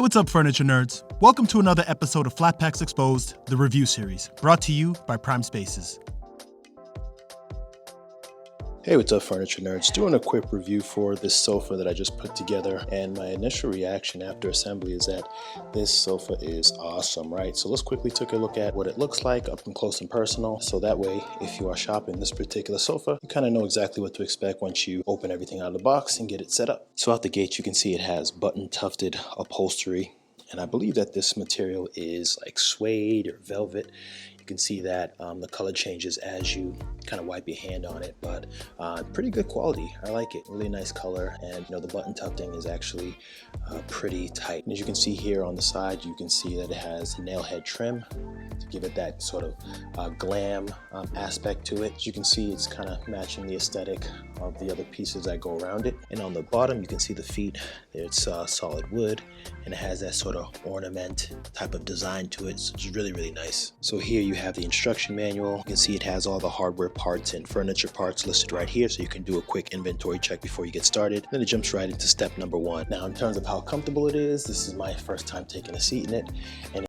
what's up, furniture nerds? Welcome to another episode of Flat Packs Exposed, the review series, brought to you by Prime Spaces. Hey, what's up, furniture nerds? Doing a quick review for this sofa that I just put together, and my initial reaction after assembly is that this sofa is awesome, right? So let's quickly take a look at what it looks like up and close and personal, so that way if you are shopping this particular sofa, you kind of know exactly what to expect once you open everything out of the box and get it set up. So out the gate, you can see it has button tufted upholstery, and I believe that this material is like suede or velvet. You can see that the color changes as you kind of wipe your hand on it, but pretty good quality. I like it. Really nice color, and the button tufting is actually pretty tight. And as you can see here on the side, you can see that it has nail head trim to give it that sort of glam aspect to it. As you can see, it's kind of matching the aesthetic of the other pieces that go around it. And on the bottom, you can see the feet. It's solid wood, and it has that sort of ornament type of design to it, so it's really, really nice. So here you have the instruction manual. You can see it has all the hardware parts and furniture parts listed right here, so you can do a quick inventory check before you get started. Then it jumps right into step number one. Now, in terms of how comfortable it is, this is my first time taking a seat in it, and